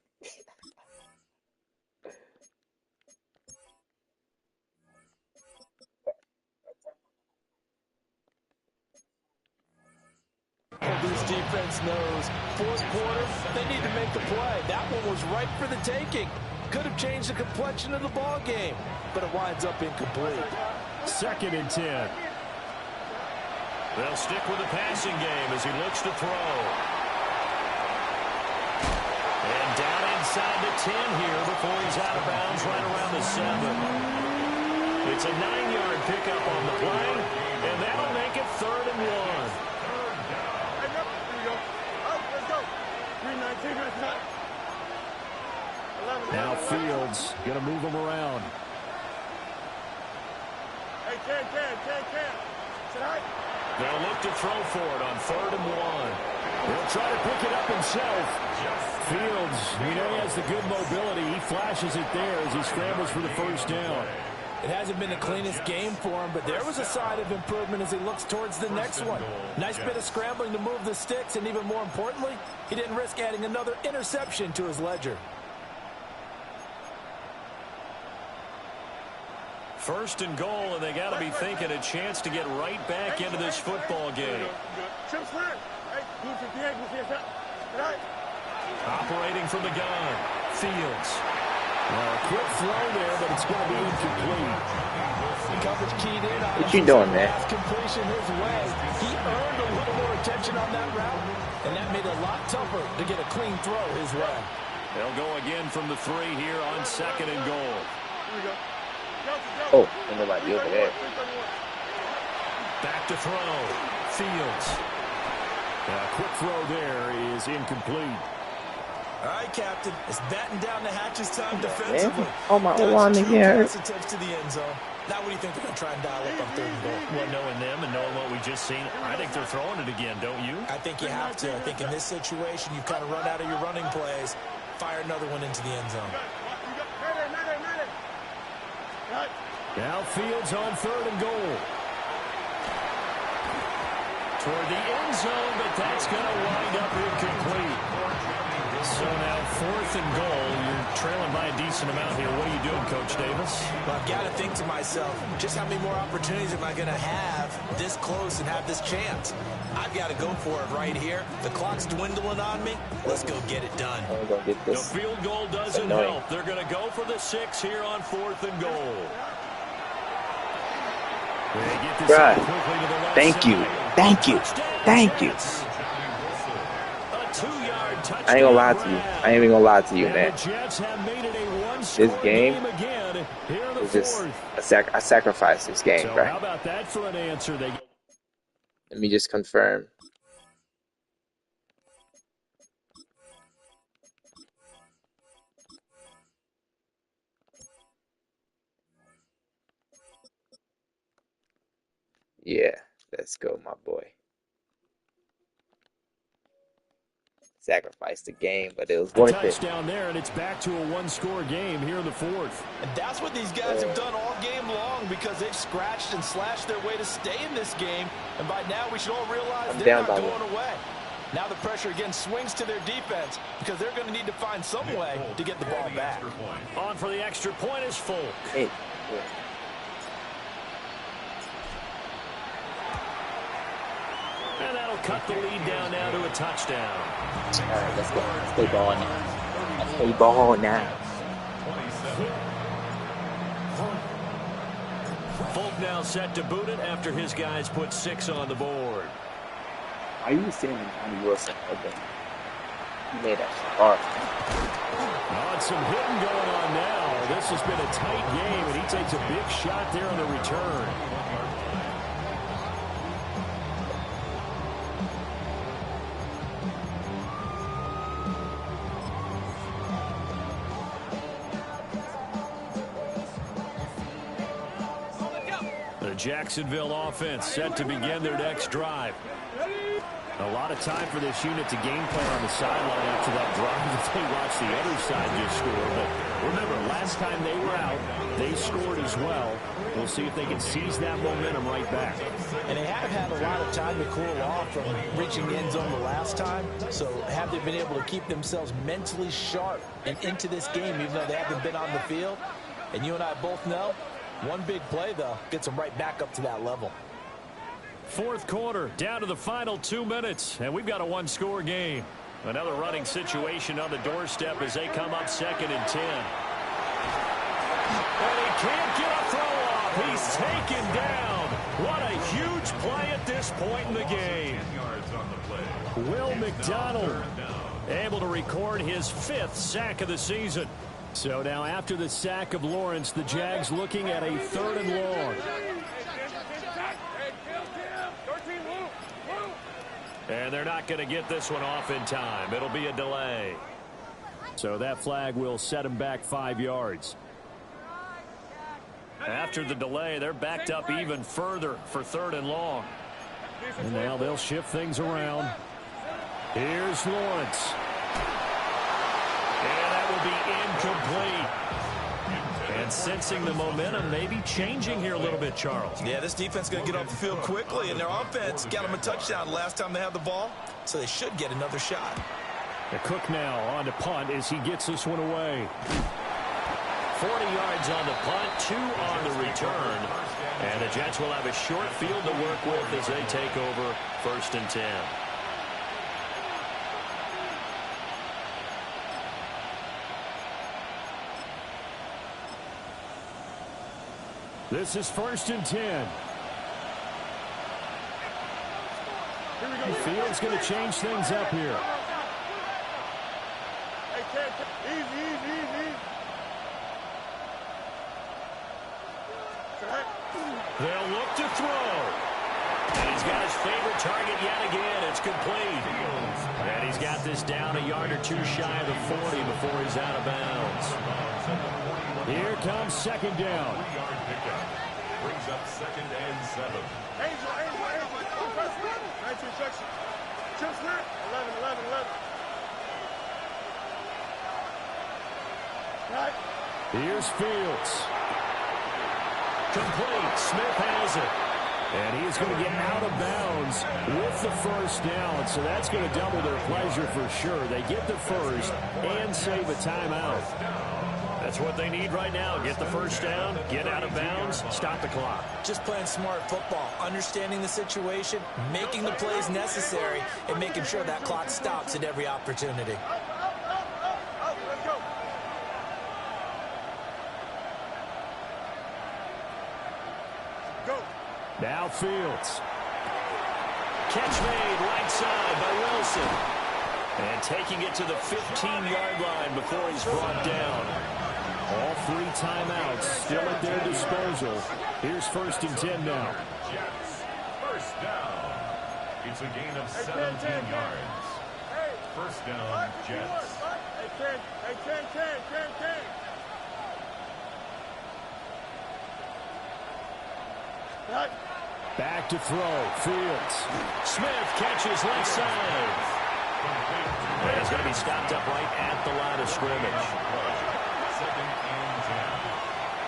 This defense knows 4th quarter, they need to make the play. That one was ripe for the taking. Could have changed the complexion of the ball game, but it winds up incomplete. 2nd and 10. They'll stick with the passing game as he looks to throw. And down inside the 10 here before he's out of bounds right around the 7. It's a 9-yard pickup on the play, and that'll make it 3rd and 1. Now Fields going to move him around. Hey, can. They'll look to throw for it on 3rd and 1. He'll try to pick it up himself. Fields, he has the good mobility. He flashes it there as he scrambles for the first down. It hasn't been the cleanest game for him, but there was a sign of improvement as he looks towards the next one. Nice bit of scrambling to move the sticks, and even more importantly, he didn't risk adding another interception to his ledger. First and goal, and they got to be thinking a chance to get right back into this football game. Operating from the gun, Fields. A quick throw there, but it's going to be incomplete. Coverage keyed in on What you doing, man? completion his way. He earned a little more attention on that route, and that made it a lot tougher to get a clean throw his way. They'll go again from the 3 here on second and goal. Oh, ain't nobody over there. Back to throw. Fields. A quick throw there is incomplete. All right, Captain. It's batten down the hatches time defensively. Oh, my line again. To the end zone. Now what do you think they're going to try and dial up on third and goal? Well, knowing them and knowing what we just seen, I think they're throwing it again, don't you? I think you have to. I think in this situation, you kind of run out of your running plays, fire another one into the end zone. Now Fields on third and goal. Toward the end zone, but that's going to wind up incomplete. So now 4th and goal. You're trailing by a decent amount here. What are you doing, Coach Davis? Well, I've got to think to myself, just how many more opportunities am I going to have this close and have this chance? I've got to go for it right here. The clock's dwindling on me. Let's go get it done. I'm gonna get The this. field goal doesn't help. They're going to go for the 6 here on 4th and goal. Bruh, thank you. Thank you. Thank you. I ain't gonna lie to you. I ain't even gonna lie to you, man. This game is just I sacrificed this game, So bro. how about that for an answer? Let me just confirm. Yeah, let's go, my boy. Sacrificed the game, but it was worth it. Touchdown there, and it's back to a one-score game here in the 4th. And that's what these guys have done all game long because they've scratched and slashed their way to stay in this game. And by now, we should all realize they're not going away. Now the pressure again swings to their defense because they're going to need to find some way to get the ball back. On for the extra point is Folk. Hey, And that'll cut the lead down now to a touchdown. all right, let's go. Let's play ball now. Let's play ball now. Folk now set to boot it after his guys put 6 on the board. Why are you standing on Wilson open? He made that hard. Oh, it's some hitting going on now. This has been a tight game, and he takes a big shot there on the return. The Jacksonville offense set to begin their next drive. A lot of time for this unit to game plan on the sideline after that drive that they watched the other side just score. But remember, last time they were out, they scored as well. We'll see if they can seize that momentum right back. And they have had a lot of time to cool off from reaching the end zone the last time. So have they been able to keep themselves mentally sharp and into this game even though they haven't been on the field? And you and I both know, one big play, though, gets them right back up to that level. 4th quarter, down to the final 2 minutes, and we've got a one-score game. Another running situation on the doorstep as they come up 2nd and 10. And he can't get a throw off. He's taken down. What a huge play at this point in the game. Will McDonald able to record his 5th sack of the season. So now after the sack of Lawrence, the Jags looking at a 3rd and long. And they're not going to get this one off in time. It'll be a delay. So that flag will set him back 5 yards. After the delay, they're backed up even further for 3rd and long. And now they'll shift things around. Here's Lawrence. And that will be incomplete. And sensing the momentum maybe changing here a little bit, Charles. Yeah, this defense is going to get off the field quickly, and their offense got them a touchdown last time they had the ball, so they should get another shot. The Cook now on to punt as he gets this one away. 40 yards on the punt, 2 on the return. And the Jets will have a short field to work with as they take over 1st and 10. This is 1st and 10. Field's going to change things up here. They'll look to throw. And he's got his favorite target yet again. It's complete. And he's got this down a yard or 2 shy of the 40 before he's out of bounds. Here comes 2nd down. Brings up 2nd and 7. Angel. 19 section. Chip snap. 11. Right. Here's Fields. Complete. Smith has it. And he's going to get out of bounds with the 1st down. So that's going to double their pleasure for sure. They get the 1st and save a timeout. That's what they need right now. Get the 1st down, get out of bounds, stop the clock. Just playing smart football, understanding the situation, making the plays necessary, and making sure that clock stops at every opportunity. Let's go. Go. Now Fields. Catch made right side by Wilson. And taking it to the 15-yard line before he's brought down. All 3 timeouts still at their disposal. Here's 1st and 10 now. Jets, 1st down. It's a gain of 17 yards. 1st down, Jets. Hey, 10. Right. Back to throw. Fields. Smith catches left side. And he's going to be stopped up right at the line of scrimmage. 2nd and 10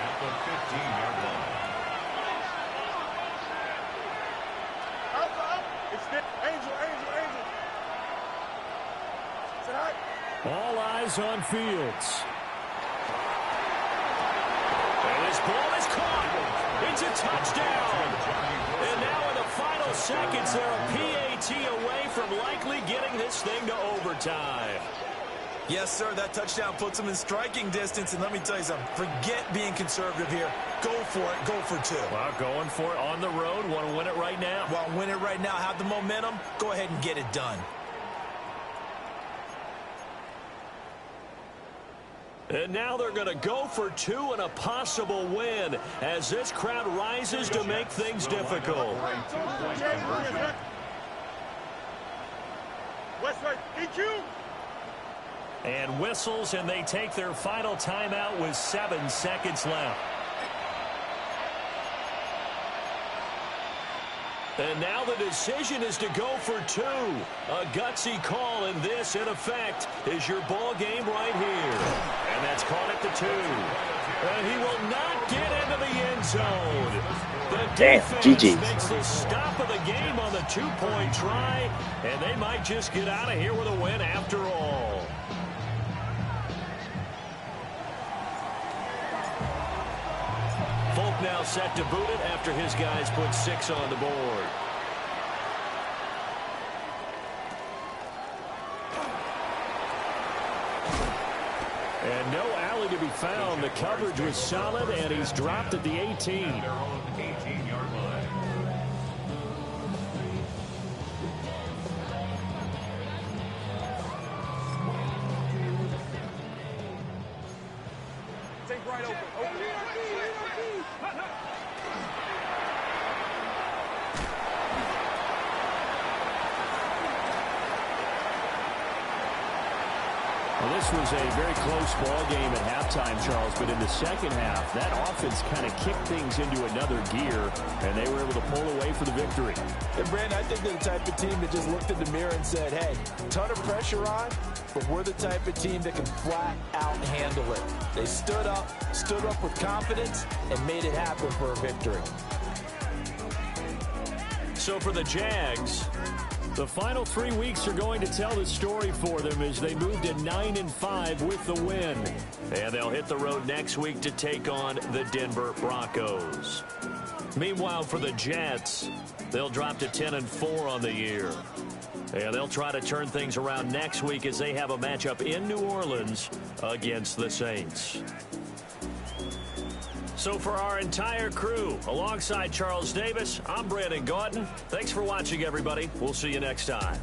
at the 15-yard line. Up. Extend. Angel. Sit high. All eyes on Fields. And his ball is caught. It's a touchdown. And now in the final seconds, they're a PAT away from likely getting this thing to overtime. Yes, sir, that touchdown puts them in striking distance, and let me tell you something, forget being conservative here. Go for it, go for 2. Well, going for it on the road, want to win it right now. Well, win it right now, have the momentum, go ahead and get it done. And now they're going to go for 2 and a possible win as this crowd rises to make things difficult. West right. EQ. And whistles, and they take their final timeout with 7 seconds left. And now the decision is to go for 2. A gutsy call, and this, in effect, is your ball game right here. And that's caught at the 2. And he will not get into the end zone. The defense makes the stop of the game on the 2-point try, and they might just get out of here with a win after all. Folk now set to boot it after his guys put 6 on the board. And no alley to be found. The coverage was solid, and he's dropped at the 18. Their own 18-yard line. Take right open. Well, This was a very close ball game at halftime, Charles, but in the second half, that offense kind of kicked things into another gear, and they were able to pull away for the victory. And, Brandon, I think they're the type of team that just looked in the mirror and said, hey, ton of pressure on, but we're the type of team that can flat out handle it. They stood up with confidence, and made it happen for a victory. So for the Jags, the final 3 weeks are going to tell the story for them as they move to 9-5 with the win. And they'll hit the road next week to take on the Denver Broncos. Meanwhile, for the Jets, they'll drop to 10-4 on the year. And they'll try to turn things around next week as they have a matchup in New Orleans against the Saints. So for our entire crew, alongside Charles Davis, I'm Brandon Gaudin. Thanks for watching, everybody. We'll see you next time.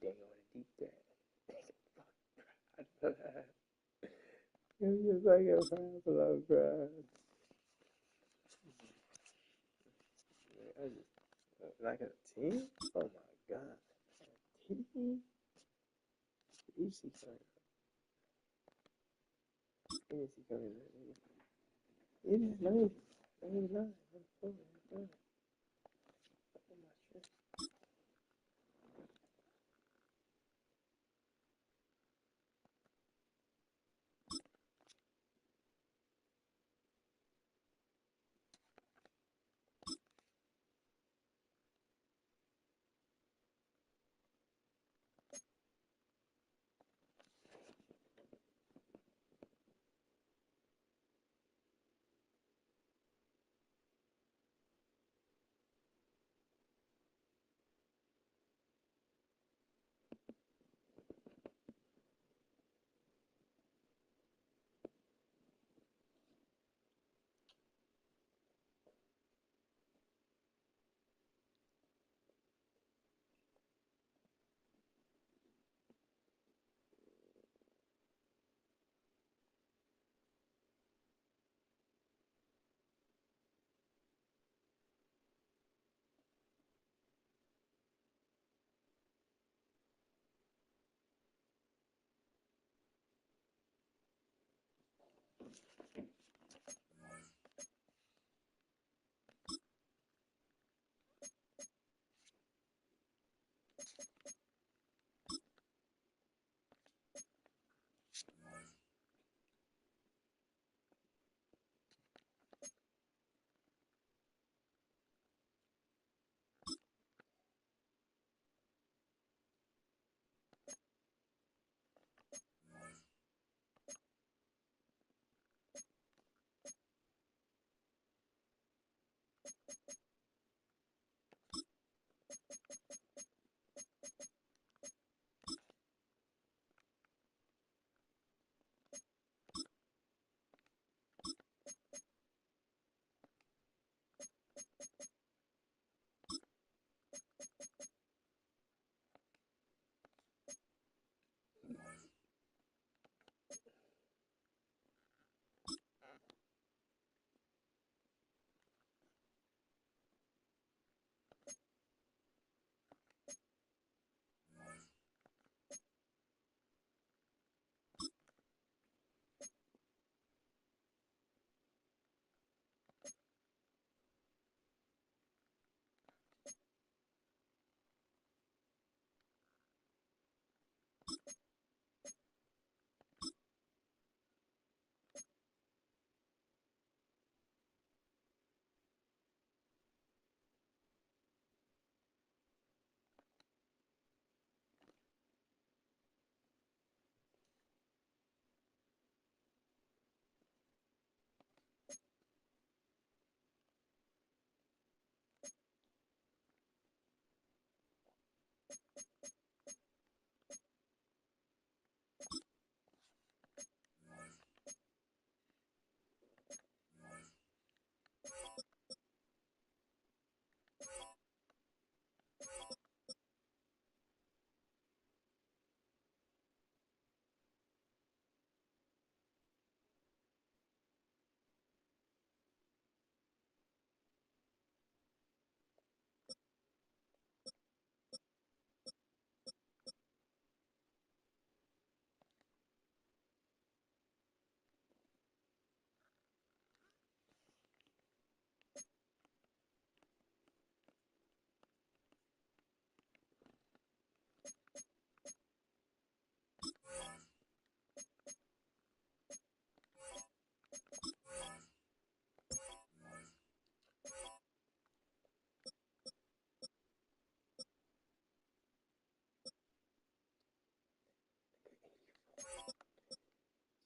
dang on a deep threat. Fuck, it's just like a Pablo, bro. I just, like a team? Oh my god. A team? Easy coming. Easy coming. It is nice. It is nice. Oh my god. Oh my shit.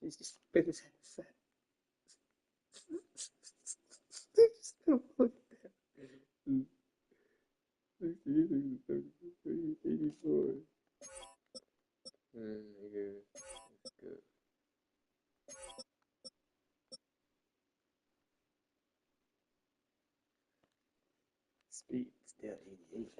He's just spit his head. Still look there. 84. Nigga, that's good. Speed still 88.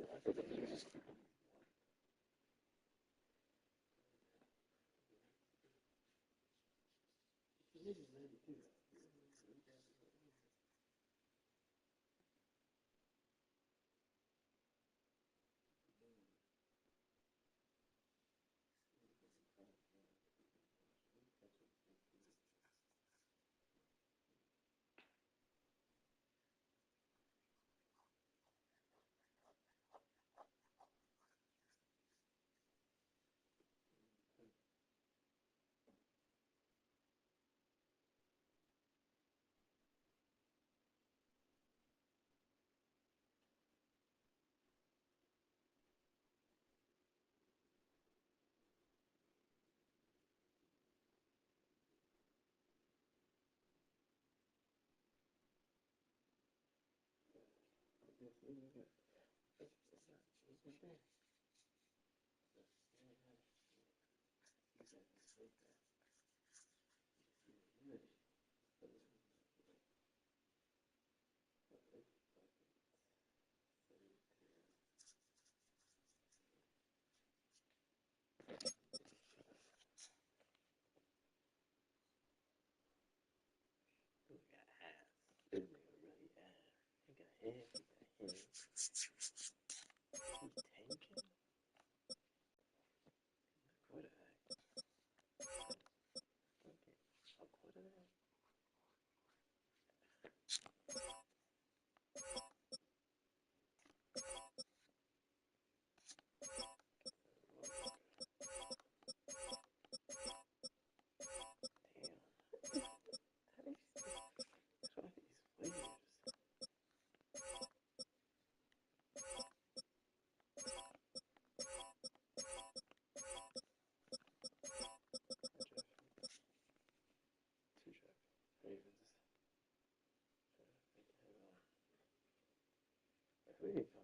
Ravens.